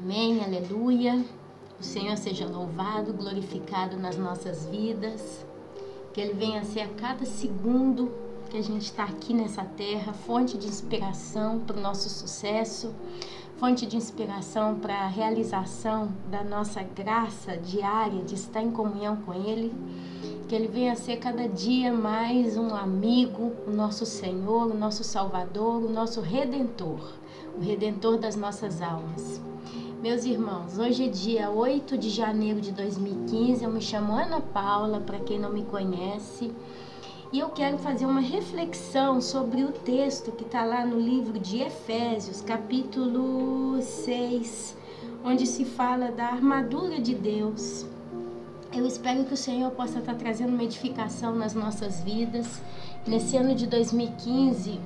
Amém, aleluia. O Senhor seja louvado, glorificado nas nossas vidas. Que Ele venha a ser a cada segundo que a gente está aqui nessa terra, fonte de inspiração para o nosso sucesso, fonte de inspiração para a realização da nossa graça diária de estar em comunhão com Ele. Que Ele venha a ser cada dia mais um amigo, o nosso Senhor, o nosso Salvador, o nosso Redentor, o Redentor das nossas almas. Meus irmãos, hoje é dia 8 de janeiro de 2015, eu me chamo Ana Paula, para quem não me conhece, e eu quero fazer uma reflexão sobre o texto que está lá no livro de Efésios, capítulo 6, onde se fala da armadura de Deus. Eu espero que o Senhor possa estar trazendo uma edificação nas nossas vidas. Nesse ano de 2015,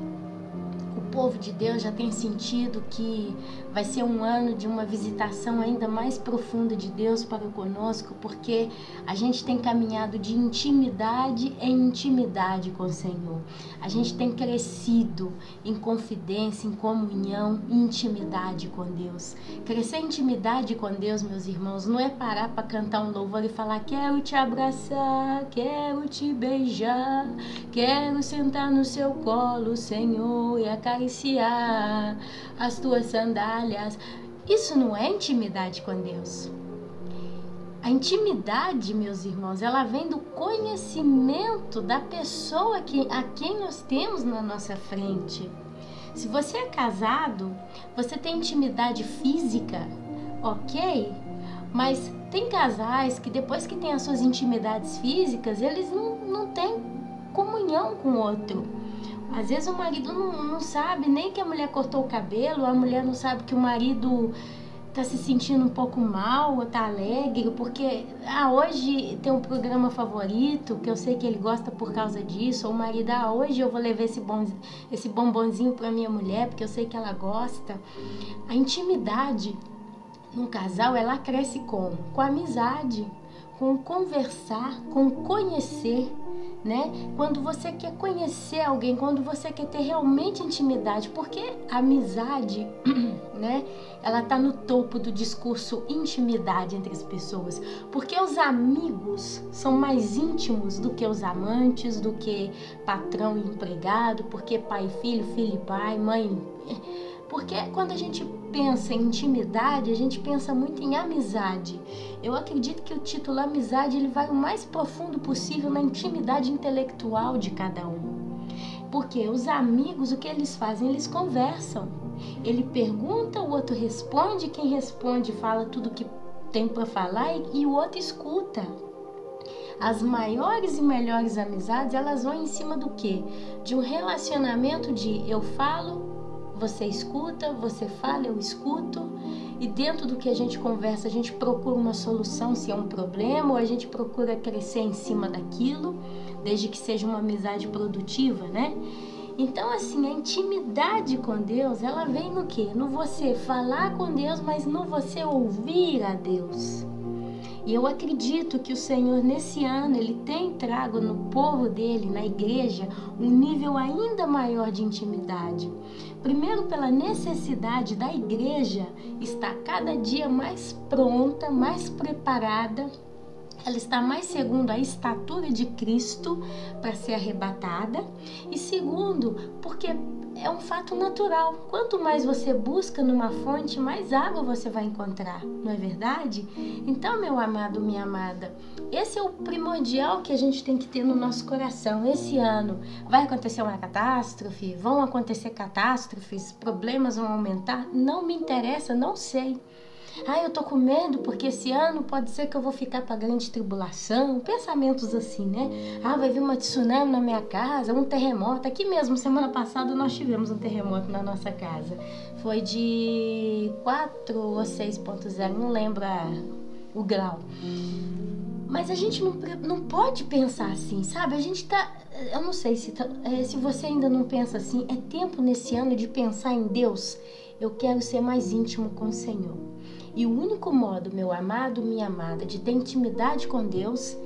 o povo de Deus já tem sentido que vai ser um ano de uma visitação ainda mais profunda de Deus para conosco, porque a gente tem caminhado de intimidade em intimidade com o Senhor. A gente tem crescido em confidência, em comunhão, em intimidade com Deus. Crescer em intimidade com Deus, meus irmãos, não é parar para cantar um louvor e falar: quero te abraçar, quero te beijar, quero sentar no seu colo, Senhor, e acariciar as tuas sandálias. Isso não é intimidade com Deus. A intimidade, meus irmãos, ela vem do conhecimento da pessoa a quem nós temos na nossa frente. Se você é casado, você tem intimidade física, ok? Mas tem casais que depois que tem as suas intimidades físicas, eles não têm comunhão com o outro. Às vezes o marido não sabe nem que a mulher cortou o cabelo, a mulher não sabe que o marido tá se sentindo um pouco mal ou tá alegre, porque hoje tem um programa favorito, que eu sei que ele gosta por causa disso, ou o marido, hoje eu vou levar esse bombonzinho pra minha mulher, porque eu sei que ela gosta. A intimidade num casal, ela cresce com a amizade, com conversar, com conhecer, né? Quando você quer conhecer alguém, quando você quer ter realmente intimidade, porque a amizade, né? Ela tá no topo do discurso intimidade entre as pessoas, porque os amigos são mais íntimos do que os amantes, do que patrão e empregado, porque pai e filho, filho e pai, mãe. Porque quando a gente pensa em intimidade, a gente pensa muito em amizade. Eu acredito que o título amizade, ele vai o mais profundo possível na intimidade intelectual de cada um. Porque os amigos, o que eles fazem? Eles conversam. Ele pergunta, o outro responde, quem responde fala tudo que tem para falar e o outro escuta. As maiores e melhores amizades, elas vão em cima do quê? De um relacionamento de eu falo, você escuta, você fala, eu escuto, e dentro do que a gente conversa, a gente procura uma solução se é um problema, ou a gente procura crescer em cima daquilo, desde que seja uma amizade produtiva, né? Então, assim, a intimidade com Deus, ela vem no quê? No você falar com Deus, mas no você ouvir a Deus. E eu acredito que o Senhor, nesse ano, Ele tem trago no povo dele, na igreja, um nível ainda maior de intimidade. Primeiro, pela necessidade da igreja estar cada dia mais pronta, mais preparada. Ela está mais segundo a estatura de Cristo para ser arrebatada. E segundo, porque é um fato natural. Quanto mais você busca numa fonte, mais água você vai encontrar, não é verdade? Então, meu amado, minha amada, esse é o primordial que a gente tem que ter no nosso coração. Esse ano vai acontecer uma catástrofe? Vão acontecer catástrofes? Problemas vão aumentar? Não me interessa, não sei. Eu tô com medo porque esse ano pode ser que eu vou ficar pra grande tribulação. Pensamentos assim, né? Vai vir uma tsunami na minha casa, um terremoto. Aqui mesmo, semana passada, nós tivemos um terremoto na nossa casa. Foi de 4 ou 6.0, não lembro o grau. Mas a gente não pode pensar assim, sabe? A gente tá... Eu não sei se você ainda não pensa assim. É tempo nesse ano de pensar em Deus. Eu quero ser mais íntimo com o Senhor. E o único modo, meu amado, minha amada, de ter intimidade com Deus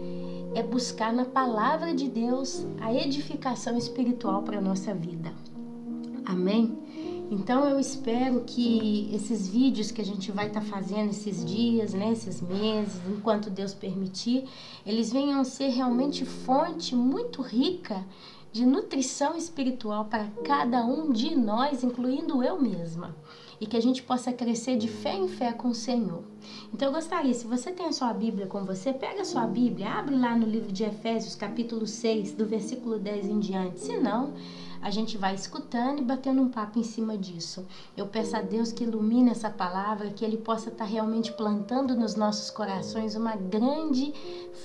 é buscar na palavra de Deus a edificação espiritual para a nossa vida. Amém? Então eu espero que esses vídeos que a gente vai estar fazendo esses dias, né, esses meses, enquanto Deus permitir, eles venham ser realmente fonte muito rica de nutrição espiritual para cada um de nós, incluindo eu mesma. E que a gente possa crescer de fé em fé com o Senhor. Então eu gostaria, se você tem a sua Bíblia com você, pega a sua Bíblia, abre lá no livro de Efésios, capítulo 6, do versículo 10 em diante. Se não, a gente vai escutando e batendo um papo em cima disso. Eu peço a Deus que ilumine essa palavra, que Ele possa estar realmente plantando nos nossos corações uma grande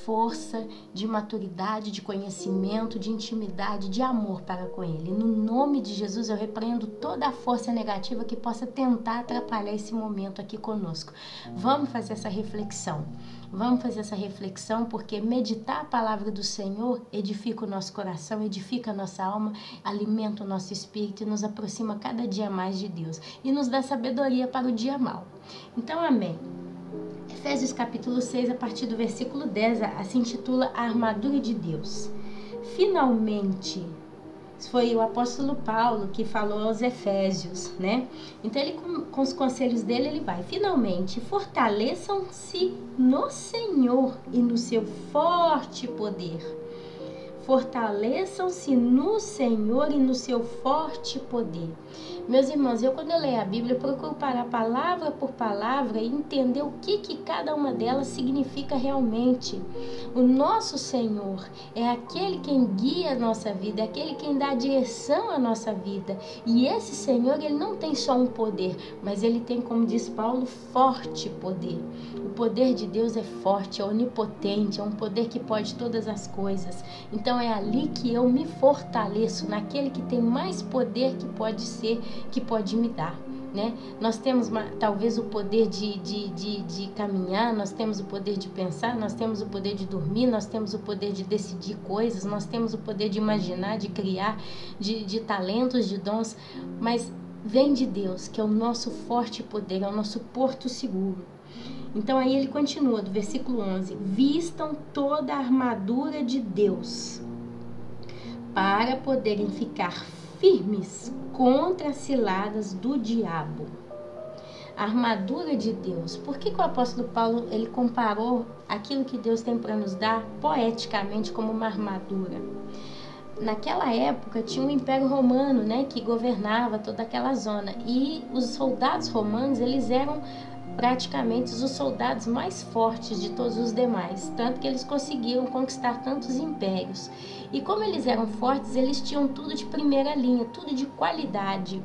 força de maturidade, de conhecimento, de intimidade, de amor para com Ele. No nome de Jesus, eu repreendo toda a força negativa que possa tentar atrapalhar esse momento aqui conosco. Vamos fazer essa reflexão. Vamos fazer essa reflexão, porque meditar a palavra do Senhor edifica o nosso coração, edifica a nossa alma, alimenta o nosso espírito e nos aproxima cada dia mais de Deus e nos dá sabedoria para o dia mau. Então, amém. Efésios capítulo 6, a partir do versículo 10, se intitula A Armadura de Deus. Finalmente, foi o apóstolo Paulo que falou aos Efésios, né? Então ele, com os conselhos dele, ele vai: finalmente, fortaleçam-se no Senhor e no seu forte poder. Fortaleçam-se no Senhor e no seu forte poder. Meus irmãos, quando eu leio a Bíblia, eu procuro parar palavra por palavra e entender o que cada uma delas significa realmente. O nosso Senhor é aquele quem guia a nossa vida, é aquele quem dá a direção à nossa vida. E esse Senhor, ele não tem só um poder, mas ele tem, como diz Paulo, forte poder. O poder de Deus é forte, é onipotente, é um poder que pode todas as coisas. Então é ali que eu me fortaleço, naquele que tem mais poder que pode me dar, né? Nós temos talvez o poder de caminhar, nós temos o poder de pensar, nós temos o poder de dormir, nós temos o poder de decidir coisas, nós temos o poder de imaginar, de criar, de talentos, de dons, mas vem de Deus, que é o nosso forte poder, é o nosso porto seguro. Então aí ele continua, do versículo 11: vistam toda a armadura de Deus para poderem ficar firmes contra as ciladas do diabo. A armadura de Deus. Por que o apóstolo Paulo ele comparou aquilo que Deus tem para nos dar poeticamente como uma armadura? Naquela época tinha o Império Romano, né, que governava toda aquela zona, e os soldados romanos, eles eram praticamente os soldados mais fortes de todos os demais, tanto que eles conseguiram conquistar tantos impérios. E como eles eram fortes, eles tinham tudo de primeira linha, tudo de qualidade.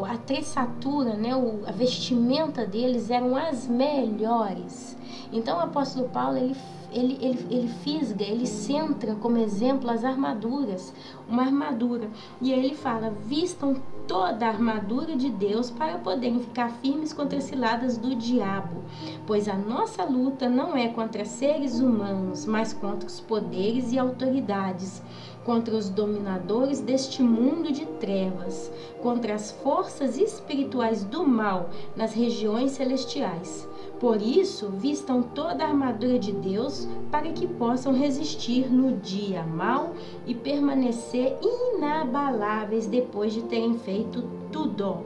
A tressatura, né, a vestimenta deles eram as melhores. Então o apóstolo Paulo, ele fisga, ele centra como exemplo as armaduras, uma armadura. E aí ele fala: vistam toda a armadura de Deus para poderem ficar firmes contra as ciladas do diabo, pois a nossa luta não é contra seres humanos, mas contra os poderes e autoridades, contra os dominadores deste mundo de trevas, contra as forças espirituais do mal nas regiões celestiais. Por isso, vistam toda a armadura de Deus para que possam resistir no dia mau e permanecer inabaláveis depois de terem feito tudo.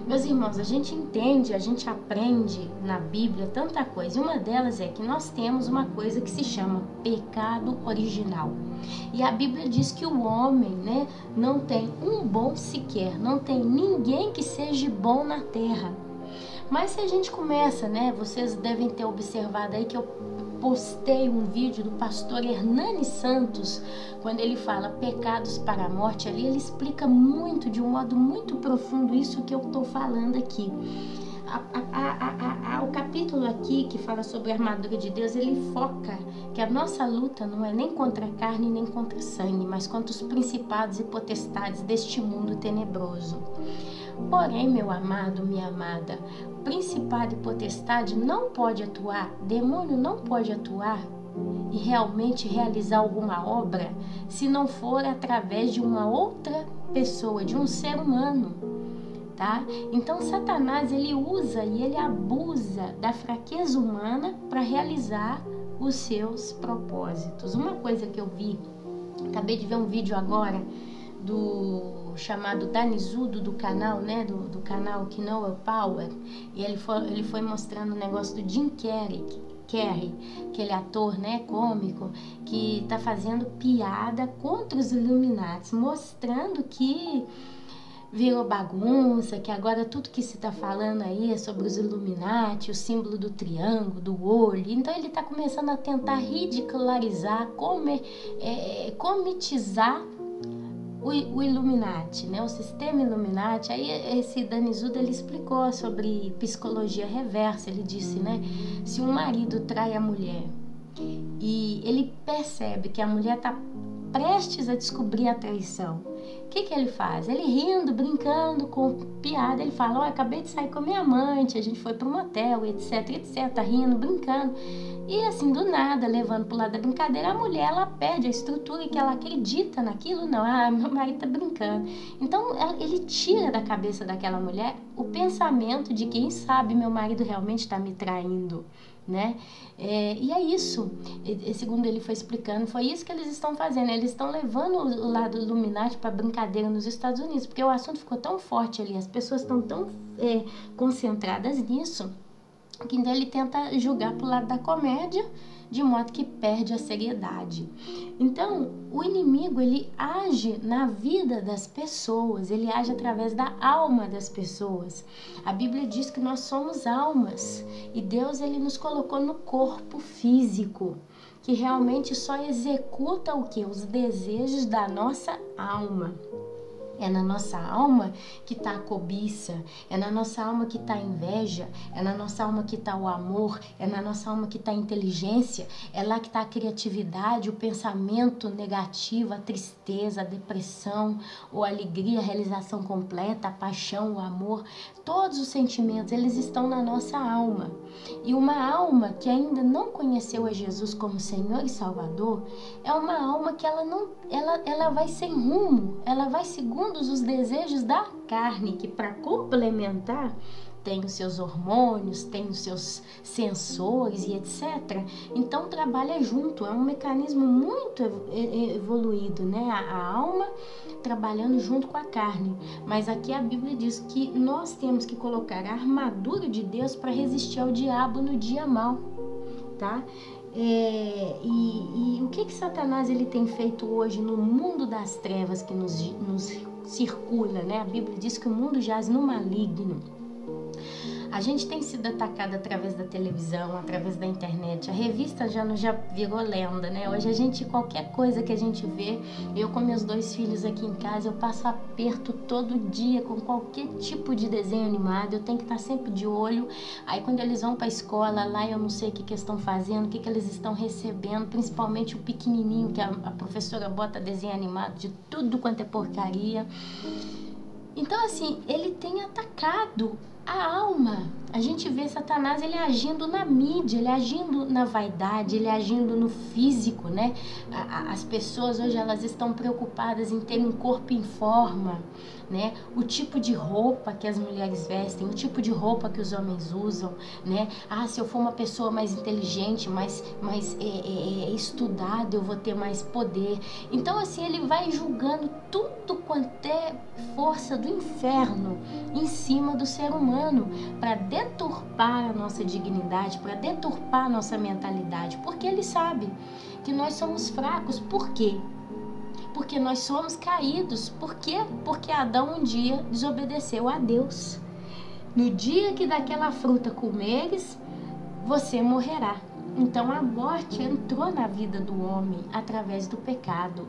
Meus irmãos, a gente entende, a gente aprende na Bíblia tanta coisa. E uma delas é que nós temos uma coisa que se chama pecado original. E a Bíblia diz que o homem, né, não tem um bom sequer, não tem ninguém que seja bom na terra. Mas se a gente começa, né, vocês devem ter observado aí que eu postei um vídeo do pastor Hernani Santos, quando ele fala pecados para a morte, ali ele explica muito, de um modo muito profundo, isso que eu estou falando aqui. O capítulo aqui que fala sobre a armadura de Deus, ele foca que a nossa luta não é nem contra a carne nem contra sangue, mas contra os principados e potestades deste mundo tenebroso. Porém, meu amado, minha amada, principado e potestade não pode atuar, demônio não pode atuar e realmente realizar alguma obra se não for através de uma outra pessoa, de um ser humano, tá? Então Satanás, ele usa e ele abusa da fraqueza humana para realizar os seus propósitos. Uma coisa que eu vi, acabei de ver um vídeo agora do chamado Danisudo do canal, né, do canal Knower Power, e ele foi mostrando o negócio do Jim Carrey, aquele ator, né, cômico, que tá fazendo piada contra os Illuminati, mostrando que virou bagunça, que agora tudo que se tá falando aí é sobre os Illuminati, o símbolo do triângulo, do olho. Então ele tá começando a tentar ridicularizar, comitizar o Illuminati, né? O sistema Illuminati. Aí esse Danisudo, ele explicou sobre psicologia reversa. Ele disse, né, se um marido trai a mulher e ele percebe que a mulher tá prestes a descobrir a traição, o que ele faz? Ele rindo, brincando, com piada, ele fala, acabei de sair com a minha amante, a gente foi para um motel, etc, etc, rindo, brincando. E assim, do nada, levando pro lado da brincadeira, a mulher, ela perde a estrutura que ela acredita naquilo, não, meu marido tá brincando. Então, ele tira da cabeça daquela mulher o pensamento de quem sabe meu marido realmente está me traindo, né? E é isso, segundo ele foi explicando, foi isso que eles estão fazendo. Eles estão levando o lado Illuminati para brincadeira nos Estados Unidos, porque o assunto ficou tão forte ali, as pessoas estão tão concentradas nisso, que então ele tenta julgar pro lado da comédia, de modo que perde a seriedade. Então, o inimigo, ele age na vida das pessoas, ele age através da alma das pessoas. A Bíblia diz que nós somos almas, e Deus, ele nos colocou no corpo físico, que realmente só executa o quê? Os desejos da nossa alma. É na nossa alma que está a cobiça, é na nossa alma que está a inveja, é na nossa alma que está o amor, é na nossa alma que está a inteligência, é lá que está a criatividade, o pensamento negativo, a tristeza, a depressão, ou a alegria, a realização completa, a paixão, o amor. Todos os sentimentos, eles estão na nossa alma. E uma alma que ainda não conheceu a Jesus como Senhor e Salvador, é uma alma que ela vai sem rumo, ela vai segundo os desejos da carne, que para complementar tem os seus hormônios, tem os seus sensores e etc. Então trabalha junto, é um mecanismo muito evoluído, né? A alma trabalhando junto com a carne. Mas aqui a Bíblia diz que nós temos que colocar a armadura de Deus para resistir ao diabo no dia mau, tá? E o que Satanás ele tem feito hoje no mundo das trevas que nos circula, né? A Bíblia diz que o mundo jaz no maligno. A gente tem sido atacado através da televisão, através da internet. A revista já virou lenda, né? Hoje a gente, qualquer coisa que a gente vê, eu com meus 2 filhos aqui em casa, eu passo aperto todo dia com qualquer tipo de desenho animado. Eu tenho que estar sempre de olho. Aí quando eles vão para a escola, lá eu não sei o que eles estão fazendo, o que eles estão recebendo, principalmente o pequenininho, que a professora bota desenho animado de tudo quanto é porcaria. Então assim, ele tem atacado a alma. A gente vê Satanás, ele agindo na mídia, ele agindo na vaidade, ele agindo no físico, né? As pessoas hoje, elas estão preocupadas em ter um corpo em forma, né? O tipo de roupa que as mulheres vestem, o tipo de roupa que os homens usam, né? Se eu for uma pessoa mais inteligente, mais estudada, eu vou ter mais poder. Então, assim, ele vai julgando tudo quanto é força do inferno em cima do ser humano, para deturpar a nossa dignidade, para deturpar a nossa mentalidade, porque ele sabe que nós somos fracos. Por quê? Porque nós somos caídos. Por quê? Porque Adão um dia desobedeceu a Deus. No dia que daquela fruta comeres, você morrerá. Então a morte entrou na vida do homem através do pecado.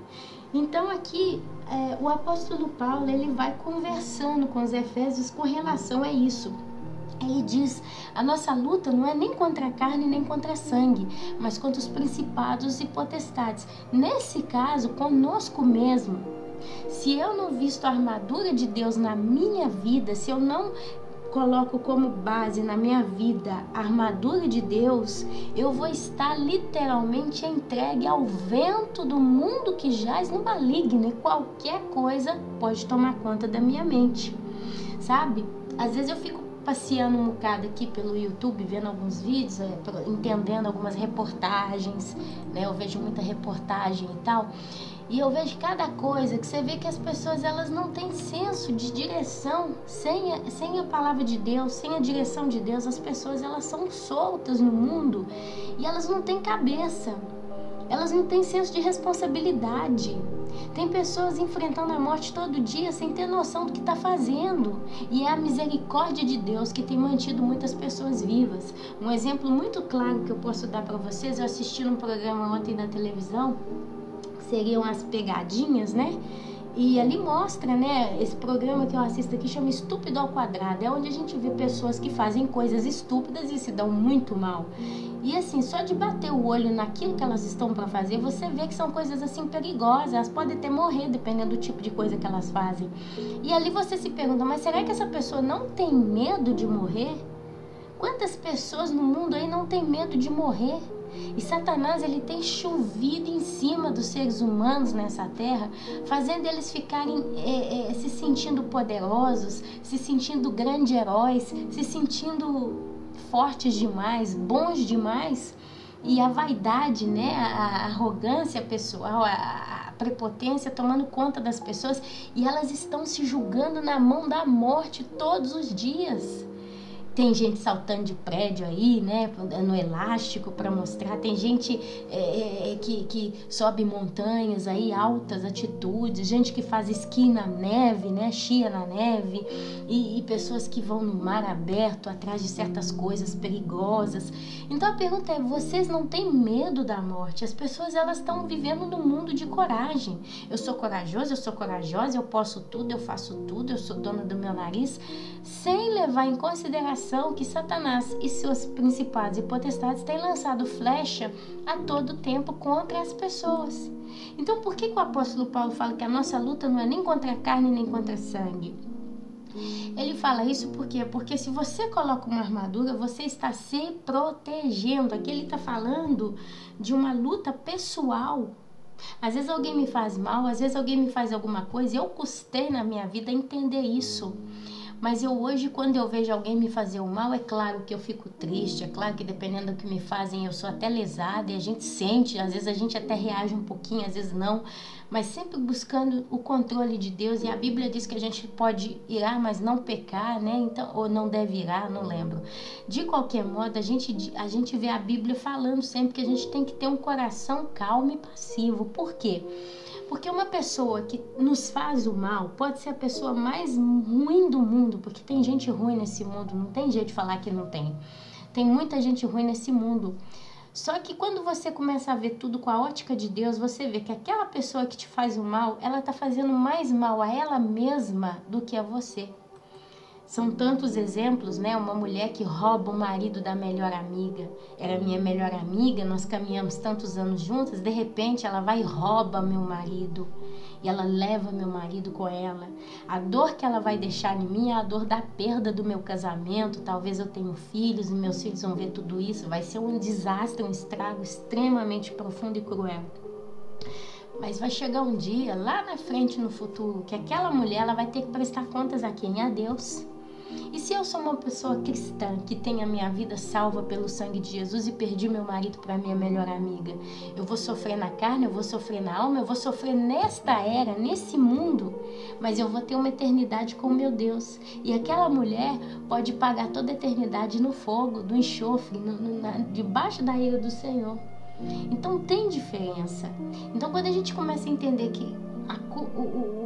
Então aqui o apóstolo Paulo, ele vai conversando com os efésios com relação a isso. Ele diz, a nossa luta não é nem contra a carne nem contra sangue, mas contra os principados e potestades. Nesse caso, conosco mesmo. Se eu não visto a armadura de Deus na minha vida, se eu não coloco como base na minha vida a armadura de Deus, eu vou estar literalmente entregue ao vento do mundo que jaz no maligno, e qualquer coisa pode tomar conta da minha mente, sabe? Às vezes eu fico passeando um bocado aqui pelo YouTube, vendo alguns vídeos, entendendo algumas reportagens, né? Eu vejo muita reportagem e tal. E eu vejo cada coisa que você vê que as pessoas, elas não têm senso de direção. Sem a palavra de Deus, sem a direção de Deus, as pessoas, elas são soltas no mundo e elas não têm cabeça. Elas não têm senso de responsabilidade. Tem pessoas enfrentando a morte todo dia sem ter noção do que está fazendo. E é a misericórdia de Deus que tem mantido muitas pessoas vivas. Um exemplo muito claro que eu posso dar para vocês, eu assisti num programa ontem na televisão, seriam as pegadinhas, né? E ali mostra, né? Esse programa que eu assisto aqui chama Estúpido ao Quadrado. É onde a gente vê pessoas que fazem coisas estúpidas e se dão muito mal. E assim, só de bater o olho naquilo que elas estão para fazer, você vê que são coisas assim perigosas. Elas podem até morrer, dependendo do tipo de coisa que elas fazem. E ali você se pergunta, mas será que essa pessoa não tem medo de morrer? Quantas pessoas no mundo aí não tem medo de morrer? E Satanás, ele tem chovido em cima dos seres humanos nessa terra, fazendo eles ficarem se sentindo poderosos, se sentindo grandes heróis, se sentindo fortes demais, bons demais. E a vaidade, né, a arrogância pessoal, a prepotência tomando conta das pessoas, e elas estão se julgando na mão da morte todos os dias. Tem gente saltando de prédio aí, né, no elástico para mostrar. Tem gente que sobe montanhas aí, altas atitudes. Gente que faz esqui na neve, né, chia na neve. E pessoas que vão no mar aberto atrás de certas coisas perigosas. Então a pergunta é, vocês não têm medo da morte? As pessoas, elas estão vivendo num mundo de coragem. Eu sou corajoso, eu sou corajosa, eu posso tudo, eu faço tudo, eu sou dona do meu nariz. Sem levar em consideração que Satanás e seus principados e potestades têm lançado flecha a todo tempo contra as pessoas. Então, por que o apóstolo Paulo fala que a nossa luta não é nem contra a carne nem contra sangue? Ele fala isso porque se você coloca uma armadura, você está se protegendo. Aqui ele está falando de uma luta pessoal. Às vezes alguém me faz mal, às vezes alguém me faz alguma coisa, e eu custei na minha vida entender isso. Mas eu hoje, quando eu vejo alguém me fazer o mal, é claro que eu fico triste, é claro que dependendo do que me fazem, eu sou até lesada e a gente sente, às vezes a gente até reage um pouquinho, às vezes não, mas sempre buscando o controle de Deus. E a Bíblia diz que a gente pode irar, mas não pecar, né? Então, ou não deve irar, não lembro. De qualquer modo, a gente vê a Bíblia falando sempre que a gente tem que ter um coração calmo e passivo. Por quê? Porque uma pessoa que nos faz o mal pode ser a pessoa mais ruim do mundo, porque tem gente ruim nesse mundo, não tem jeito de falar que não tem. Tem muita gente ruim nesse mundo. Só que quando você começa a ver tudo com a ótica de Deus, você vê que aquela pessoa que te faz o mal, ela está fazendo mais mal a ela mesma do que a você. São tantos exemplos, né? Uma mulher que rouba o marido da melhor amiga. Era minha melhor amiga, nós caminhamos tantos anos juntas, de repente ela vai e rouba meu marido. E ela leva meu marido com ela. A dor que ela vai deixar em mim é a dor da perda do meu casamento. Talvez eu tenha filhos e meus filhos vão ver tudo isso. Vai ser um desastre, um estrago extremamente profundo e cruel. Mas vai chegar um dia, lá na frente, no futuro, que aquela mulher, ela vai ter que prestar contas a quem? A Deus. E se eu sou uma pessoa cristã que tem a minha vida salva pelo sangue de Jesus e perdi meu marido para minha melhor amiga, eu vou sofrer na carne, eu vou sofrer na alma, eu vou sofrer nesta era, nesse mundo, mas eu vou ter uma eternidade com o meu Deus. E aquela mulher pode pagar toda a eternidade no fogo, do enxofre, debaixo da ira do Senhor. Então tem diferença. Então quando a gente começa a entender que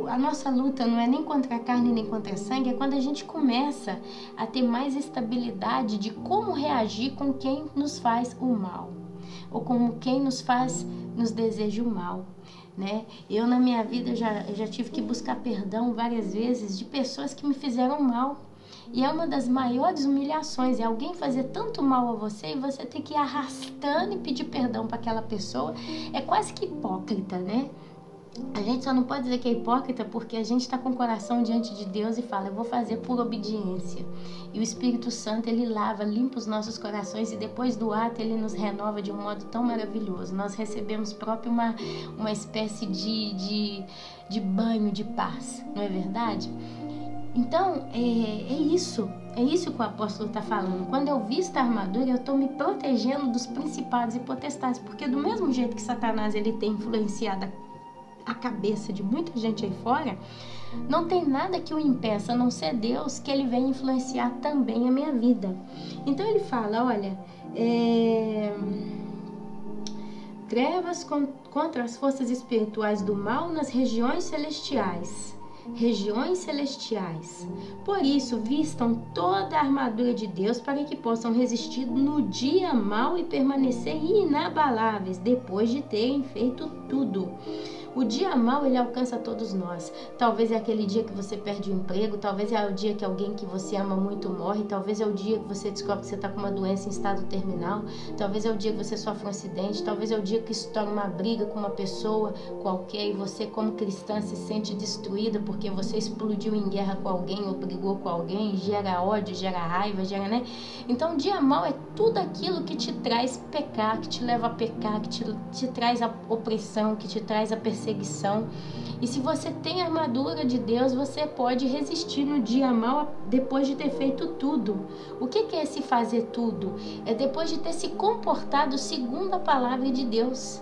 a nossa luta não é nem contra a carne nem contra a sangue, é quando a gente começa a ter mais estabilidade de como reagir com quem nos faz o mal, ou como quem nos deseja o mal, né? Eu na minha vida já tive que buscar perdão várias vezes de pessoas que me fizeram mal. E é uma das maiores humilhações, é alguém fazer tanto mal a você e você ter que ir arrastando e pedir perdão para aquela pessoa. É quase que hipócrita, né? A gente só não pode dizer que é hipócrita porque a gente está com o coração diante de Deus e fala, eu vou fazer por obediência. E o Espírito Santo, ele lava, limpa os nossos corações e depois do ato ele nos renova de um modo tão maravilhoso. Nós recebemos próprio uma espécie de banho de paz, não é verdade? Então, é isso que o apóstolo está falando. Quando eu visto a armadura, eu estou me protegendo dos principados e potestades, porque do mesmo jeito que Satanás ele tem influenciado a cabeça de muita gente aí fora, não tem nada que o impeça, a não ser Deus, que ele venha influenciar também a minha vida. Então ele fala, olha, trevas contra as forças espirituais do mal nas regiões celestiais. Por isso, vistam toda a armadura de Deus para que possam resistir no dia mau e permanecer inabaláveis depois de terem feito tudo. O dia mau, ele alcança todos nós. Talvez é aquele dia que você perde o emprego, talvez é o dia que alguém que você ama muito morre, talvez é o dia que você descobre que você está com uma doença em estado terminal, talvez é o dia que você sofre um acidente, talvez é o dia que estoura uma briga com uma pessoa qualquer e você, como cristã, se sente destruída porque você explodiu em guerra com alguém ou brigou com alguém, gera ódio, gera raiva, gera, né? Então, o dia mau é tudo aquilo que te traz pecar, que te leva a pecar, que te traz a opressão, que te traz a perseguição. E se você tem a armadura de Deus, você pode resistir no dia mau depois de ter feito tudo. O que é esse fazer tudo? É depois de ter se comportado segundo a palavra de Deus,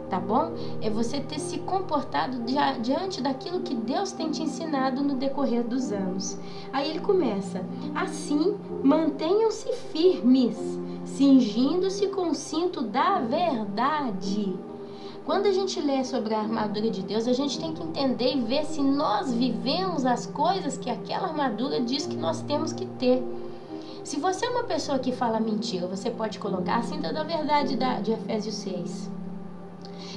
tá bom? É você ter se comportado diante daquilo que Deus tem te ensinado no decorrer dos anos. Aí ele começa, assim, mantenham-se firmes, cingindo-se com o cinto da verdade. Quando a gente lê sobre a armadura de Deus, a gente tem que entender e ver se nós vivemos as coisas que aquela armadura diz que nós temos que ter. Se você é uma pessoa que fala mentira, você pode colocar a cinta da verdade de Efésios 6.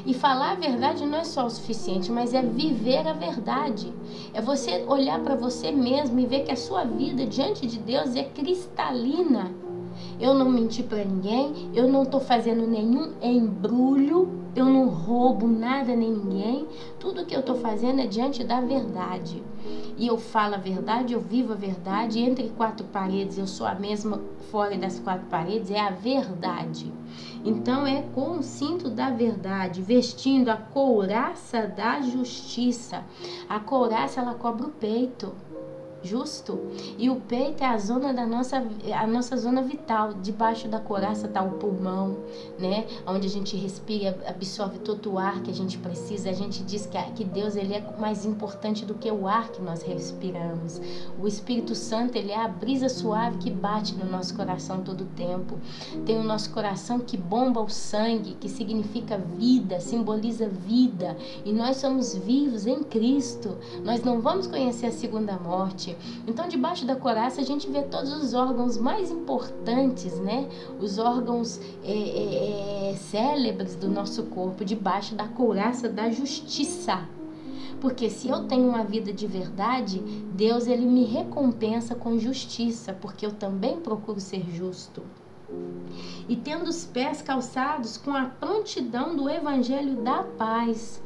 E falar a verdade não é só o suficiente, mas é viver a verdade. É você olhar para você mesmo e ver que a sua vida diante de Deus é cristalina. Eu não menti para ninguém, eu não estou fazendo nenhum embrulho, eu não roubo nada nem ninguém. Tudo que eu estou fazendo é diante da verdade. E eu falo a verdade, eu vivo a verdade. Entre quatro paredes, eu sou a mesma fora das quatro paredes, é a verdade. Então é com o cinto da verdade, vestindo a couraça da justiça. A couraça, ela cobre o peito. Justo? E o peito é a nossa zona vital. Debaixo da couraça está o pulmão, né? Onde a gente respira, absorve todo o ar que a gente precisa. A gente diz que Deus, ele é mais importante do que o ar que nós respiramos. O Espírito Santo, ele é a brisa suave que bate no nosso coração todo o tempo. Tem o nosso coração que bomba o sangue, que significa vida, simboliza vida. E nós somos vivos em Cristo. Nós não vamos conhecer a segunda morte. Então, debaixo da couraça, a gente vê todos os órgãos mais importantes, né? Os órgãos célebres do nosso corpo, debaixo da couraça da justiça. Porque se eu tenho uma vida de verdade, Deus, ele me recompensa com justiça, porque eu também procuro ser justo. E tendo os pés calçados com a prontidão do evangelho da paz.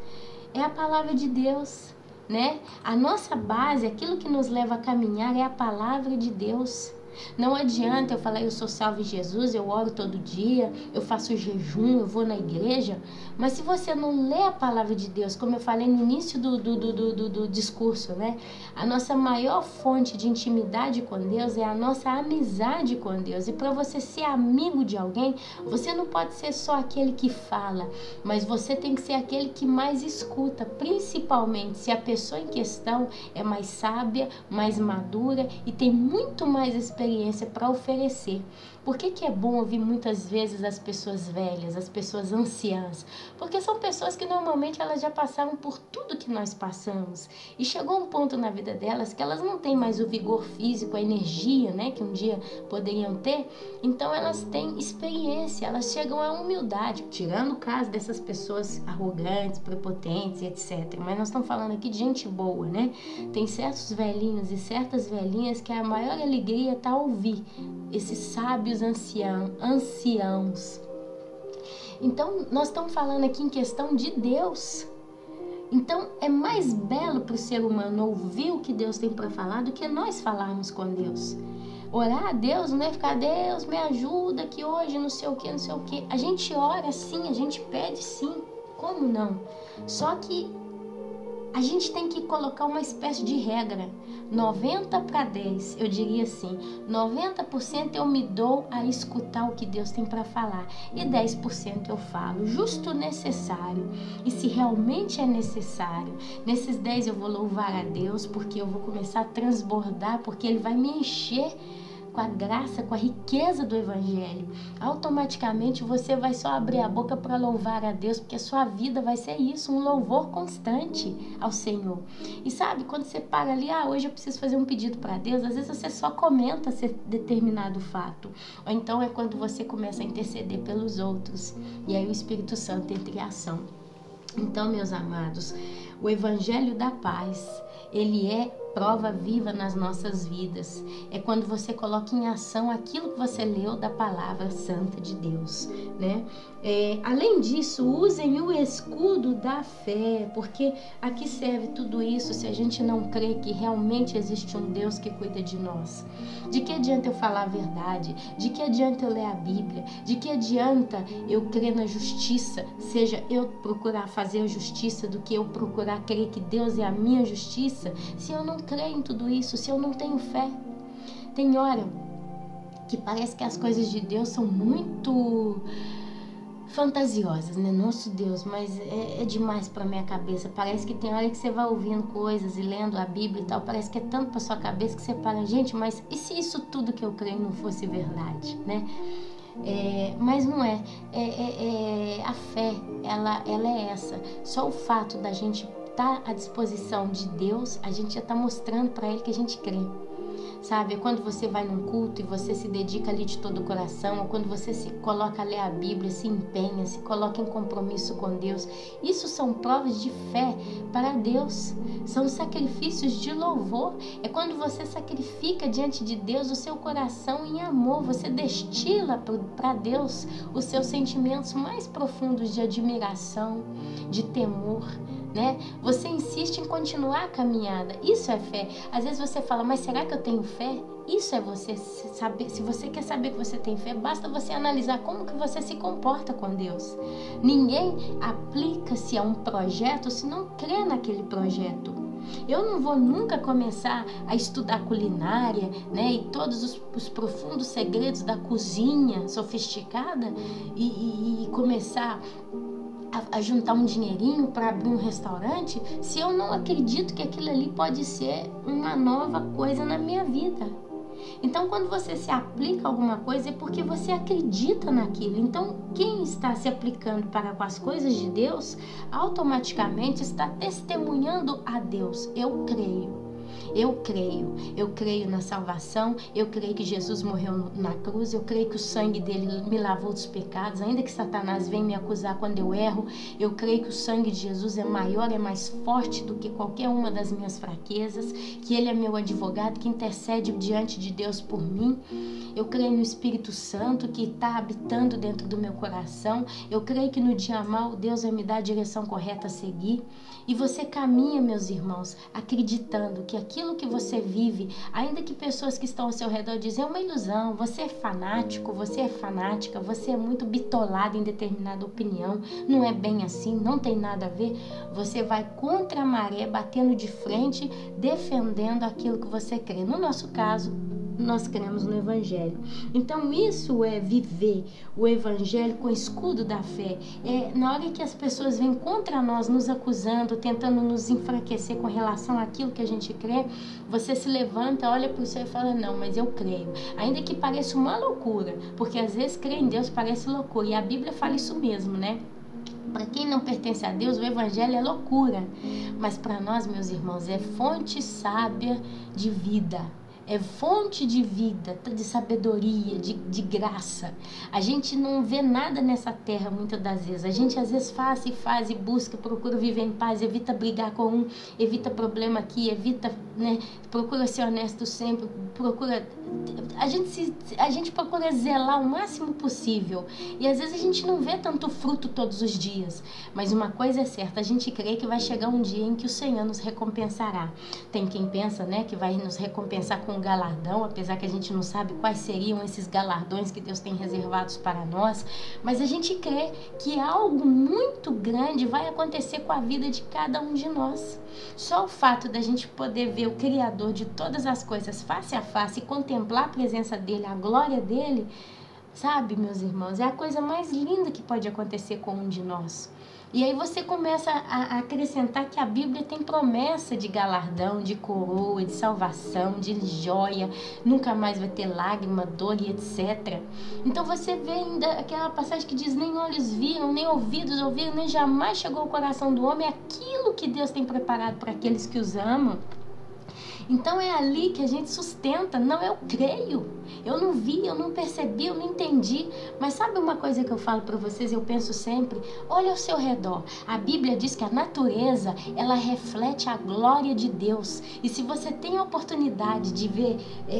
É a palavra de Deus. Né? A nossa base, aquilo que nos leva a caminhar é a palavra de Deus. Não adianta eu falar, eu sou salvo em Jesus, eu oro todo dia, eu faço jejum, eu vou na igreja, mas se você não lê a palavra de Deus, como eu falei no início do discurso, né? A nossa maior fonte de intimidade com Deus é a nossa amizade com Deus. E para você ser amigo de alguém, você não pode ser só aquele que fala, mas você tem que ser aquele que mais escuta, principalmente se a pessoa em questão é mais sábia, mais madura e tem muito mais experiência para oferecer. Por que é bom ouvir muitas vezes as pessoas velhas, as pessoas anciãs? Porque são pessoas que normalmente elas já passaram por tudo que nós passamos e chegou um ponto na vida delas que elas não têm mais o vigor físico, a energia, né, que um dia poderiam ter. Então elas têm experiência, elas chegam à humildade, tirando o caso dessas pessoas arrogantes, prepotentes, etc. Mas nós estamos falando aqui de gente boa, né? Tem certos velhinhos e certas velhinhas que a maior alegria está a ouvir esses sábios anciãos. Então, nós estamos falando aqui em questão de Deus. Então, é mais belo para o ser humano ouvir o que Deus tem para falar do que nós falarmos com Deus. Orar a Deus não é ficar, Deus me ajuda que hoje não sei o que, não sei o que. A gente ora sim, a gente pede sim, como não? Só que A gente tem que colocar uma espécie de regra, 90-10, eu diria assim, 90% eu me dou a escutar o que Deus tem para falar e 10% eu falo, justo o necessário. E se realmente é necessário, nesses 10 eu vou louvar a Deus, porque eu vou começar a transbordar, porque Ele vai me encher com a graça, com a riqueza do Evangelho. Automaticamente você vai só abrir a boca para louvar a Deus, porque a sua vida vai ser isso, um louvor constante ao Senhor. E sabe, quando você para ali, hoje eu preciso fazer um pedido para Deus, às vezes você só comenta esse determinado fato. Ou então é quando você começa a interceder pelos outros, e aí o Espírito Santo entra em ação. Então, meus amados, o Evangelho da Paz, ele é prova viva nas nossas vidas. É quando você coloca em ação aquilo que você leu da palavra santa de Deus, né? Além disso, usem o escudo da fé, porque aqui serve tudo isso se a gente não crê que realmente existe um Deus que cuida de nós. De que adianta eu falar a verdade? De que adianta eu ler a Bíblia? De que adianta eu crer na justiça, seja eu procurar fazer a justiça do que eu procurar crer que Deus é a minha justiça, se eu não creio em tudo isso, se eu não tenho fé? Tem hora que parece que as coisas de Deus são muito fantasiosas, né? Nosso Deus, mas é demais para minha cabeça. Parece que tem hora que você vai ouvindo coisas e lendo a Bíblia e tal, parece que é tanto para sua cabeça que você para, gente, mas e se isso tudo que eu creio não fosse verdade, né? Mas não é. A fé, ela é essa. Só o fato da gente estar à disposição de Deus, a gente já está mostrando para Ele que a gente crê. Sabe, quando você vai num culto e você se dedica ali de todo o coração, ou quando você se coloca a ler a Bíblia, se empenha, se coloca em compromisso com Deus, isso são provas de fé para Deus, são sacrifícios de louvor. É quando você sacrifica diante de Deus o seu coração em amor, você destila para Deus os seus sentimentos mais profundos de admiração, de temor, né? Você insiste em continuar a caminhada. Isso é fé. Às vezes você fala, mas será que eu tenho fé? Isso é você saber. Se você quer saber que você tem fé, basta você analisar como que você se comporta com Deus. Ninguém aplica-se a um projeto se não crê naquele projeto. Eu não vou nunca começar a estudar culinária, né, e todos os profundos segredos da cozinha sofisticada e começar a juntar um dinheirinho para abrir um restaurante, se eu não acredito que aquilo ali pode ser uma nova coisa na minha vida. Então, quando você se aplica a alguma coisa, é porque você acredita naquilo. Então, quem está se aplicando para com as coisas de Deus, automaticamente está testemunhando a Deus. Eu creio. Eu creio na salvação, eu creio que Jesus morreu na cruz, eu creio que o sangue dele me lavou dos pecados, ainda que Satanás venha me acusar quando eu erro, eu creio que o sangue de Jesus é maior, é mais forte do que qualquer uma das minhas fraquezas, que ele é meu advogado, que intercede diante de Deus por mim. Eu creio no Espírito Santo que está habitando dentro do meu coração. Eu creio que no dia mau Deus vai me dar a direção correta a seguir. E você caminha, meus irmãos, acreditando que aquilo que você vive, ainda que pessoas que estão ao seu redor dizem, é uma ilusão, você é fanático, você é fanática, você é muito bitolado em determinada opinião, não é bem assim, não tem nada a ver. Você vai contra a maré, batendo de frente, defendendo aquilo que você crê. No nosso caso, nós cremos no Evangelho. Então isso é viver o Evangelho com o escudo da fé. Na hora que as pessoas vêm contra nós, nos acusando, tentando nos enfraquecer com relação àquilo que a gente crê, você se levanta, olha para o céu e fala, não, mas eu creio. Ainda que pareça uma loucura, porque às vezes crer em Deus parece loucura, e a Bíblia fala isso mesmo, né? Para quem não pertence a Deus, o Evangelho é loucura, mas para nós, meus irmãos, é fonte sábia de vida. É fonte de vida, de sabedoria, de graça. A gente não vê nada nessa terra muitas das vezes. A gente às vezes faz e busca, procura viver em paz, evita brigar com um, evita problema aqui, evita, né, procura ser honesto sempre, procura a gente procura zelar o máximo possível. E às vezes a gente não vê tanto fruto todos os dias. Mas uma coisa é certa, a gente crê que vai chegar um dia em que o Senhor nos recompensará. Tem quem pensa, né, que vai nos recompensar com um galardão, apesar que a gente não sabe quais seriam esses galardões que Deus tem reservados para nós. Mas a gente crê que algo muito grande vai acontecer com a vida de cada um de nós. Só o fato da gente poder ver o Criador de todas as coisas face a face e contemplar a presença dele, a glória dele, sabe, meus irmãos, é a coisa mais linda que pode acontecer com um de nós. E aí você começa a acrescentar que a Bíblia tem promessa de galardão, de coroa, de salvação, de joia, nunca mais vai ter lágrima, dor e etc. Então você vê ainda aquela passagem que diz: nem olhos viram, nem ouvidos ouviram, nem jamais chegou ao coração do homem aquilo que Deus tem preparado para aqueles que os amam. Então é ali que a gente sustenta. Não, eu creio, eu não vi, eu não percebi, eu não entendi. Mas sabe uma coisa que eu falo para vocês, eu penso sempre, olha ao seu redor. A Bíblia diz que a natureza, ela reflete a glória de Deus. E se você tem a oportunidade de ver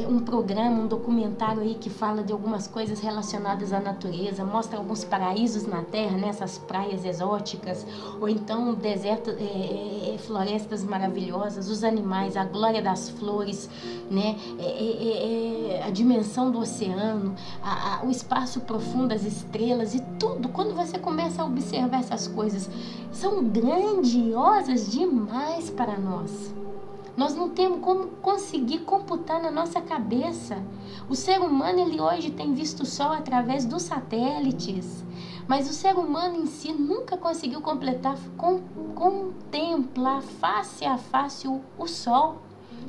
um programa, um documentário aí que fala de algumas coisas relacionadas à natureza, mostra alguns paraísos na terra, nessas praias exóticas, ou então deserto, florestas maravilhosas, os animais, a glória das flores, né? A dimensão do oceano, o espaço profundo, as estrelas e tudo. Quando você começa a observar essas coisas, são grandiosas demais para nós. Nós não temos como conseguir computar na nossa cabeça. O ser humano, ele hoje tem visto o Sol através dos satélites, mas o ser humano em si nunca conseguiu contemplar face a face o Sol.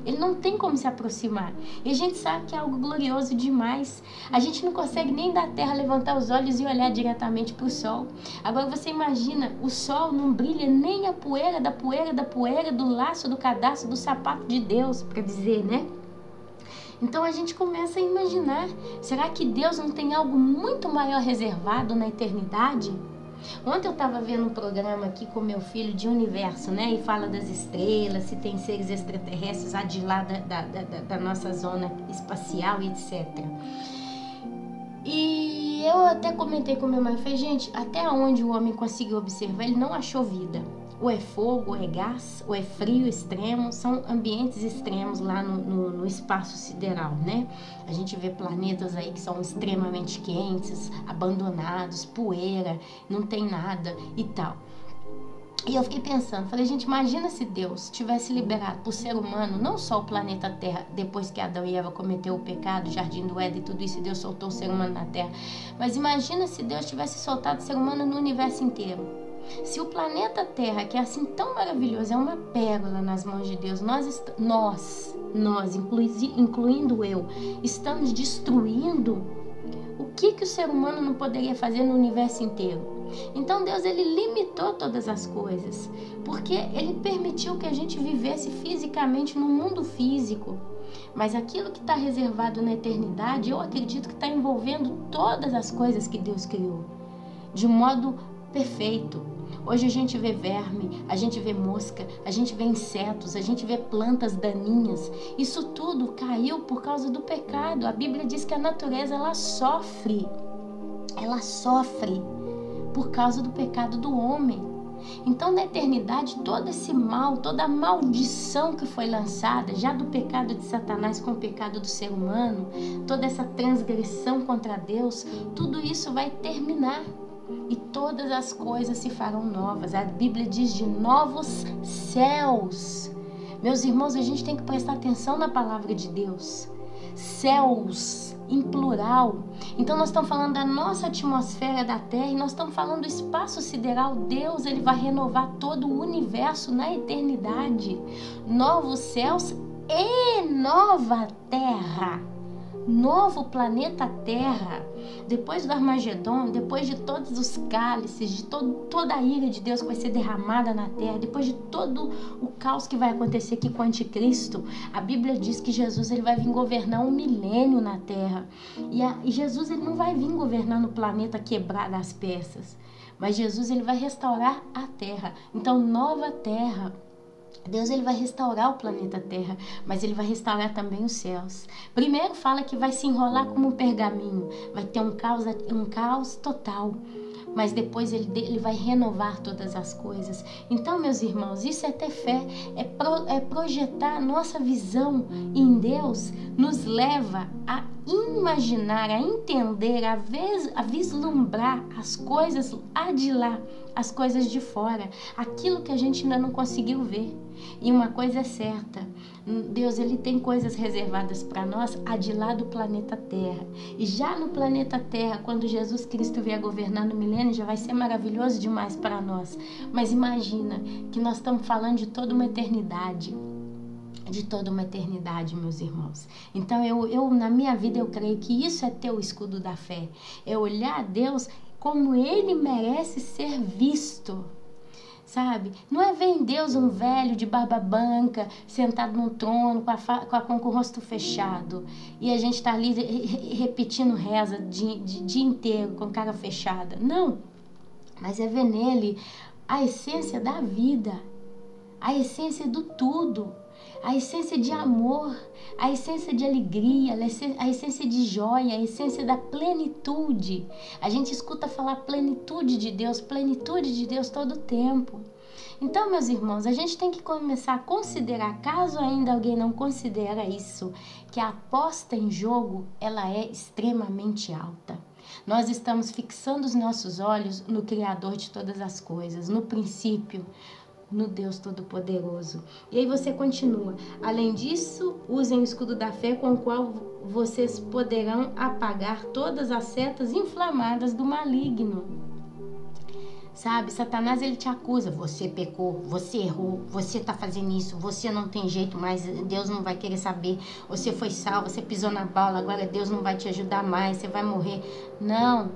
Ele não tem como se aproximar. E a gente sabe que é algo glorioso demais. A gente não consegue nem da terra levantar os olhos e olhar diretamente para o sol. Agora você imagina, o sol não brilha nem a poeira do laço, do cadastro, do sapato de Deus, para dizer, né? Então a gente começa a imaginar, será que Deus não tem algo muito maior reservado na eternidade? Ontem eu estava vendo um programa aqui com meu filho de universo, né? E fala das estrelas, se tem seres extraterrestres lá de lá da nossa zona espacial e etc. E eu até comentei com meu marido, falei, gente, até onde o homem conseguiu observar, ele não achou vida. Ou é fogo, ou é gás, ou é frio extremo, são ambientes extremos lá no espaço sideral, né? A gente vê planetas aí que são extremamente quentes, abandonados, poeira, não tem nada e tal. E eu fiquei pensando, falei, gente, imagina se Deus tivesse liberado para o ser humano, não só o planeta Terra, depois que Adão e Eva cometeu o pecado, o Jardim do Éden e tudo isso, e Deus soltou o ser humano na Terra, mas imagina se Deus tivesse soltado o ser humano no universo inteiro. Se o planeta Terra, que é assim tão maravilhoso, é uma pérola nas mãos de Deus, nós incluindo eu, estamos destruindo, o que o ser humano não poderia fazer no universo inteiro? Então Deus, ele limitou todas as coisas, porque ele permitiu que a gente vivesse fisicamente no mundo físico. Mas aquilo que está reservado na eternidade, eu acredito que está envolvendo todas as coisas que Deus criou, de modo perfeito. Hoje a gente vê verme, a gente vê mosca, a gente vê insetos, a gente vê plantas daninhas. Isso tudo caiu por causa do pecado. A Bíblia diz que a natureza, ela sofre por causa do pecado do homem. Então, na eternidade, todo esse mal, toda a maldição que foi lançada, já do pecado de Satanás com o pecado do ser humano, toda essa transgressão contra Deus, tudo isso vai terminar. E todas as coisas se farão novas. A Bíblia diz de novos céus. Meus irmãos, a gente tem que prestar atenção na palavra de Deus. Céus, em plural. Então nós estamos falando da nossa atmosfera da Terra e nós estamos falando do espaço sideral. Deus, ele vai renovar todo o universo na eternidade. Novos céus e nova terra. Novo planeta Terra. Depois do Armagedon, depois de todos os cálices, de toda a ira de Deus que vai ser derramada na terra, depois de todo o caos que vai acontecer aqui com o anticristo, a Bíblia diz que Jesus, ele vai vir governar 1 milênio na terra. E Jesus, ele não vai vir governar no planeta quebrado às peças, mas Jesus, ele vai restaurar a terra. Então, nova terra, Deus ele vai restaurar o planeta Terra, mas ele vai restaurar também os céus. Primeiro fala que vai se enrolar como um pergaminho, vai ter um caos total. Mas depois ele vai renovar todas as coisas. Então, meus irmãos, isso é ter fé, é projetar a nossa visão em Deus, nos leva a imaginar, a entender, a vislumbrar as coisas de lá, as coisas de fora, aquilo que a gente ainda não conseguiu ver. E uma coisa é certa, Deus ele tem coisas reservadas para nós de lá do planeta Terra. E já no planeta Terra, quando Jesus Cristo vier governar no milênio, já vai ser maravilhoso demais para nós. Mas imagina que nós estamos falando de toda uma eternidade. De toda uma eternidade, meus irmãos. Então, eu na minha vida, eu creio que isso é ter o escudo da fé. É olhar a Deus como Ele merece ser visto. Sabe? Não é ver em Deus um velho de barba branca, sentado num trono, com o rosto fechado. E a gente está ali repetindo reza dia inteiro, com cara fechada. Não. Mas é ver nele a essência da vida, a essência do tudo, a essência de amor, a essência de alegria, a essência de joia, a essência da plenitude. A gente escuta falar plenitude de Deus todo o tempo. Então, meus irmãos, a gente tem que começar a considerar, caso ainda alguém não considera isso, que a aposta em jogo, ela é extremamente alta. Nós estamos fixando os nossos olhos no Criador de todas as coisas, no princípio, no Deus Todo-Poderoso. E aí você continua. Além disso, usem o escudo da fé com o qual vocês poderão apagar todas as setas inflamadas do maligno. Sabe, Satanás ele te acusa, você pecou, você errou, você tá fazendo isso, você não tem jeito mais, Deus não vai querer saber, você foi salvo, você pisou na bola, agora Deus não vai te ajudar mais, você vai morrer. Não,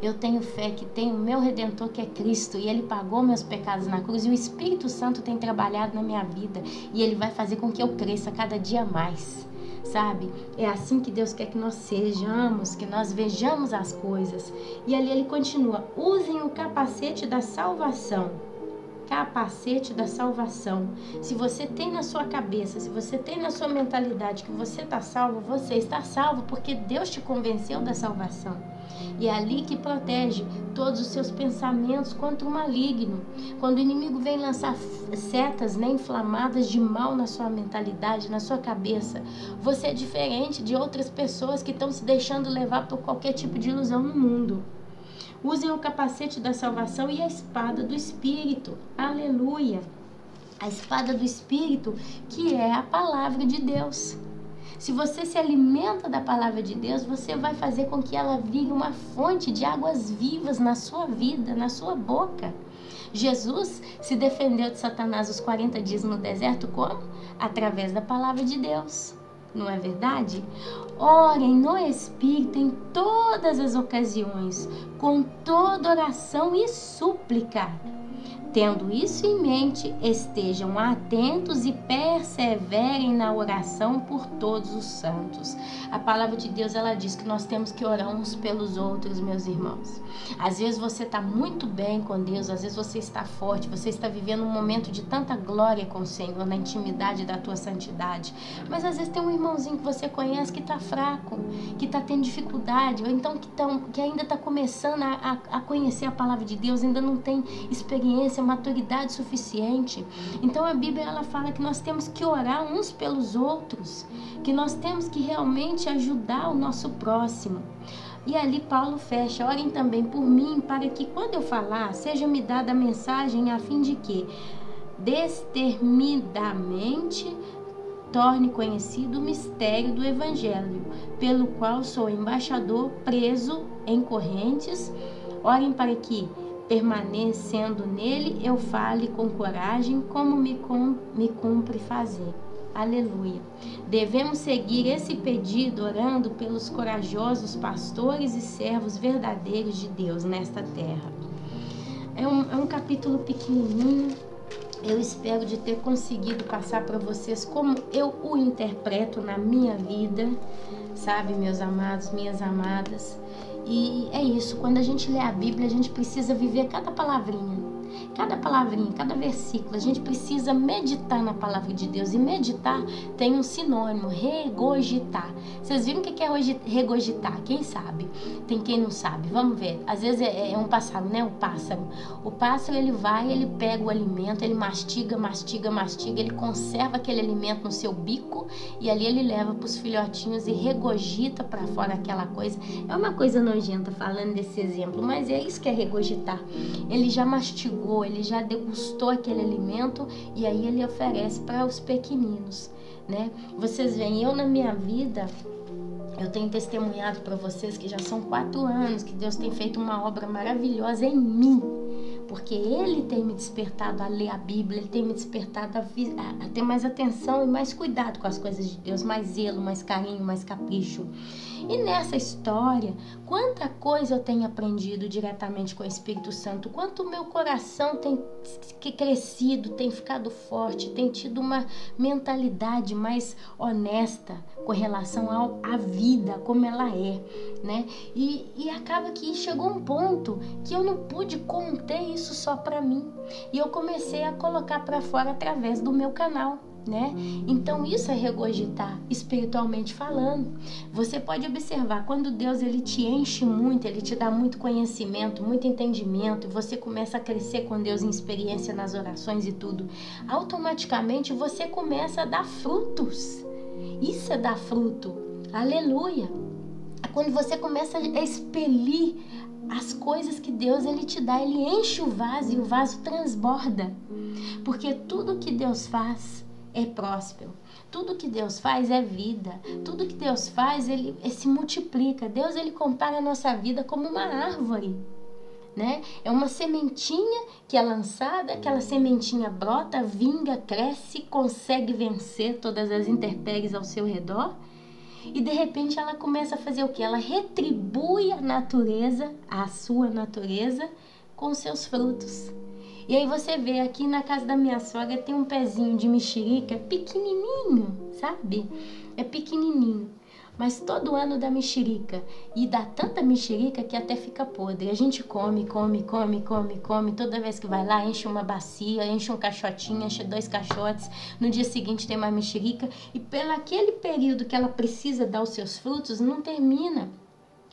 eu tenho fé que tem o meu Redentor que é Cristo e Ele pagou meus pecados na cruz e o Espírito Santo tem trabalhado na minha vida e Ele vai fazer com que eu cresça cada dia mais. Sabe? É assim que Deus quer que nós sejamos, que nós vejamos as coisas. E ali ele continua, usem o capacete da salvação. Capacete da salvação. Se você tem na sua cabeça, se você tem na sua mentalidade que você está salvo porque Deus te convenceu da salvação. E é ali que protege todos os seus pensamentos contra o maligno. Quando o inimigo vem lançar setas inflamadas de mal na sua mentalidade, na sua cabeça, você é diferente de outras pessoas que estão se deixando levar por qualquer tipo de ilusão no mundo. Usem o capacete da salvação e a espada do Espírito. Aleluia! A espada do Espírito, que é a palavra de Deus. Se você se alimenta da palavra de Deus, você vai fazer com que ela vire uma fonte de águas vivas na sua vida, na sua boca. Jesus se defendeu de Satanás os 40 dias no deserto como? Através da palavra de Deus. Não é verdade? Orem no Espírito em todas as ocasiões, com toda oração e súplica. Tendo isso em mente, estejam atentos e perseverem na oração por todos os santos. A palavra de Deus, ela diz que nós temos que orar uns pelos outros, meus irmãos. Às vezes você está muito bem com Deus, às vezes você está forte, você está vivendo um momento de tanta glória com o Senhor, na intimidade da tua santidade. Mas às vezes tem um irmãozinho que você conhece que está fraco, que está tendo dificuldade, ou então que ainda está começando a conhecer a palavra de Deus, ainda não tem experiência, maturidade suficiente. Então a Bíblia ela fala que nós temos que orar uns pelos outros, que nós temos que realmente ajudar o nosso próximo. E ali Paulo fecha, orem também por mim, para que quando eu falar, seja-me dada a mensagem a fim de que determinadamente torne conhecido o mistério do Evangelho, pelo qual sou embaixador preso em correntes. Orem para que permanecendo nele, eu fale com coragem, como me cumpre fazer. Aleluia. Devemos seguir esse pedido orando pelos corajosos pastores e servos verdadeiros de Deus nesta terra. É um capítulo pequenininho. Eu espero de ter conseguido passar para vocês como eu o interpreto na minha vida, sabe, meus amados, minhas amadas. E é isso, quando a gente lê a Bíblia, a gente precisa viver cada palavrinha. Cada palavrinha, cada versículo, a gente precisa meditar na palavra de Deus. E meditar tem um sinônimo, regurgitar. Vocês viram o que é regurgitar? Quem sabe? Tem quem não sabe. Vamos ver. Às vezes é um pássaro, né? O pássaro. O pássaro, ele vai, ele pega o alimento, ele mastiga, ele conserva aquele alimento no seu bico e ali ele leva para os filhotinhos e regurgita para fora aquela coisa. É uma coisa nojenta falando desse exemplo, mas é isso que é regurgitar. Ele já mastigou, ele já degustou aquele alimento e aí ele oferece para os pequeninos, né? Vocês veem, eu na minha vida, eu tenho testemunhado para vocês que já são 4 anos que Deus tem feito uma obra maravilhosa em mim, porque Ele tem me despertado a ler a Bíblia, Ele tem me despertado a ter mais atenção e mais cuidado com as coisas de Deus, mais zelo, mais carinho, mais capricho. E nessa história, quanta coisa eu tenho aprendido diretamente com o Espírito Santo, quanto o meu coração tem crescido, tem ficado forte, tem tido uma mentalidade mais honesta com relação à vida, como ela é, né? E acaba que chegou um ponto que eu não pude conter isso só para mim. E eu comecei a colocar para fora através do meu canal, né? Então isso é regurgitar, espiritualmente falando. Você pode observar, quando Deus ele te enche muito, ele te dá muito conhecimento, muito entendimento, e você começa a crescer com Deus em experiência nas orações e tudo, automaticamente você começa a dar frutos. Isso é dar fruto. Aleluia! Quando você começa a expelir as coisas que Deus ele te dá, ele enche o vaso e o vaso transborda. Porque tudo que Deus faz é próspero. Tudo que Deus faz é vida. Tudo que Deus faz, ele se multiplica. Deus ele compara a nossa vida como uma árvore, né? É uma sementinha que é lançada, aquela sementinha brota, vinga, cresce, consegue vencer todas as intempéries ao seu redor. E de repente ela começa a fazer o quê? Ela retribui a natureza, a sua natureza, com seus frutos. E aí você vê aqui na casa da minha sogra tem um pezinho de mexerica pequenininho, sabe? É pequenininho. Mas todo ano dá mexerica. E dá tanta mexerica que até fica podre. A gente come. Toda vez que vai lá, enche uma bacia, enche um caixotinho, enche 2 caixotes. No dia seguinte tem mais mexerica. E pelo aquele período que ela precisa dar os seus frutos, não termina.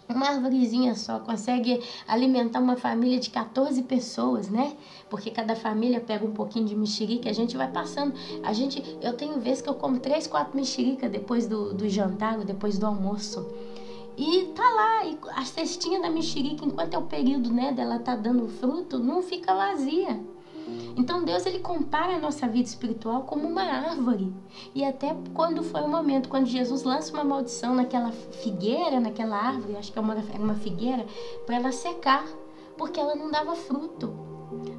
Uma arvorezinha só consegue alimentar uma família de 14 pessoas, né? Porque cada família pega um pouquinho de mexerica e a gente vai passando. Eu tenho vezes que eu como 3, 4 mexerica depois do jantar, ou depois do almoço. E tá lá, e a cestinha da mexerica, enquanto é o período, né, dela tá dando fruto, não fica vazia. Então Deus ele compara a nossa vida espiritual como uma árvore. E até quando foi o momento, quando Jesus lança uma maldição naquela figueira, naquela árvore, acho que era uma figueira, para ela secar, porque ela não dava fruto,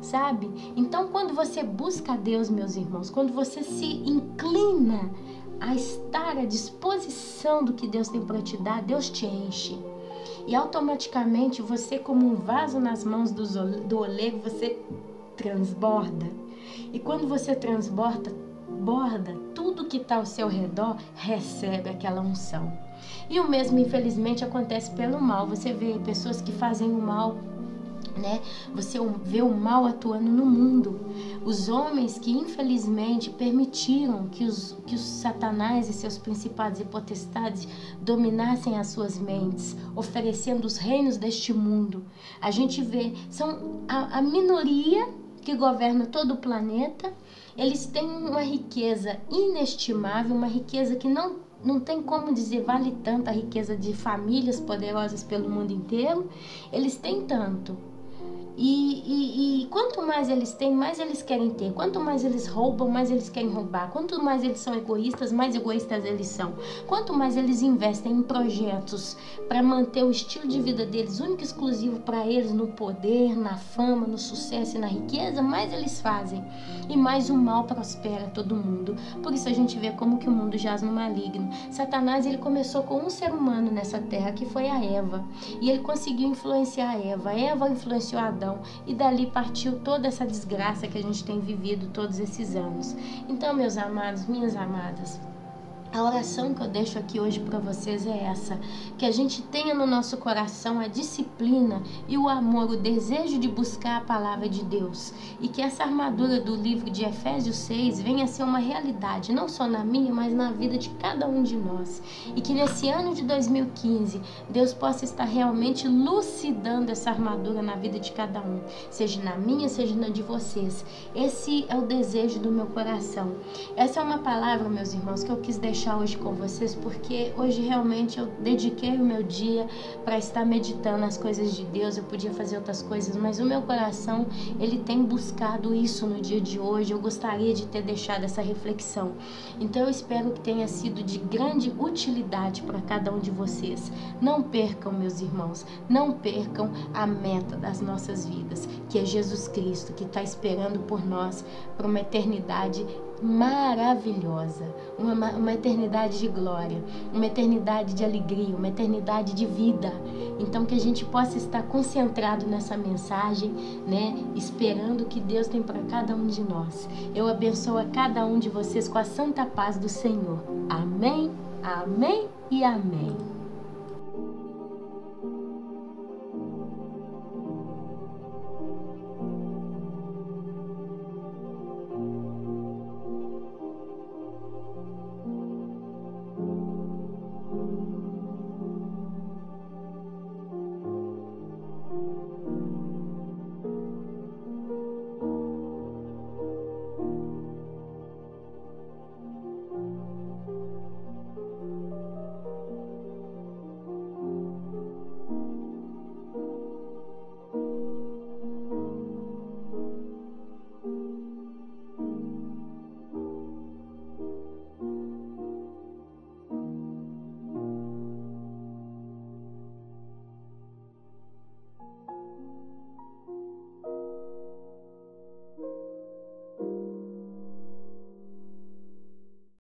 sabe? Então quando você busca a Deus, meus irmãos, quando você se inclina a estar à disposição do que Deus tem para te dar, Deus te enche. E automaticamente você, como um vaso nas mãos do oleiro, você transborda. E quando você transborda, tudo que está ao seu redor recebe aquela unção. E o mesmo, infelizmente, acontece pelo mal. Você vê pessoas que fazem o mal, né? Você vê o mal atuando no mundo. Os homens que infelizmente permitiram que os Satanás e seus principados e potestades dominassem as suas mentes, oferecendo os reinos deste mundo. A gente vê, são a minoria que governa todo o planeta. Eles têm uma riqueza inestimável, uma riqueza que não tem como dizer vale tanto, a riqueza de famílias poderosas pelo mundo inteiro. Eles têm tanto. E quanto mais eles têm, mais eles querem ter. Quanto mais eles roubam, mais eles querem roubar. Quanto mais eles são egoístas, mais egoístas eles são. Quanto mais eles investem em projetos para manter o estilo de vida deles único e exclusivo para eles, no poder, na fama, no sucesso e na riqueza, mais eles fazem. E mais o mal prospera todo mundo. Por isso a gente vê como que o mundo jaz no maligno. Satanás ele começou com um ser humano nessa terra, que foi a Eva. E ele conseguiu influenciar a Eva. A Eva influenciou Adão. E dali partiu toda essa desgraça que a gente tem vivido todos esses anos. Então, meus amados, minhas amadas, A oração que eu deixo aqui hoje para vocês é essa: que a gente tenha no nosso coração a disciplina e o amor, o desejo de buscar a palavra de Deus, e que essa armadura do livro de Efésios 6 venha a ser uma realidade, não só na minha, mas na vida de cada um de nós, e que nesse ano de 2015 Deus possa estar realmente lucidando essa armadura na vida de cada um, seja na minha, seja na de vocês. Esse é o desejo do meu coração. Essa é uma palavra, meus irmãos, que eu quis deixar hoje com vocês, porque hoje realmente eu dediquei o meu dia para estar meditando as coisas de Deus. Eu podia fazer outras coisas, mas o meu coração, ele tem buscado isso no dia de hoje. Eu gostaria de ter deixado essa reflexão. Então eu espero que tenha sido de grande utilidade para cada um de vocês. Não percam, meus irmãos, não percam a meta das nossas vidas, que é Jesus Cristo, que está esperando por nós para uma eternidade maravilhosa, uma eternidade de glória, uma eternidade de alegria, uma eternidade de vida. Então que a gente possa estar concentrado nessa mensagem, né, esperando o que Deus tem para cada um de nós. Eu abençoo a cada um de vocês com a santa paz do Senhor. Amém, amém e amém.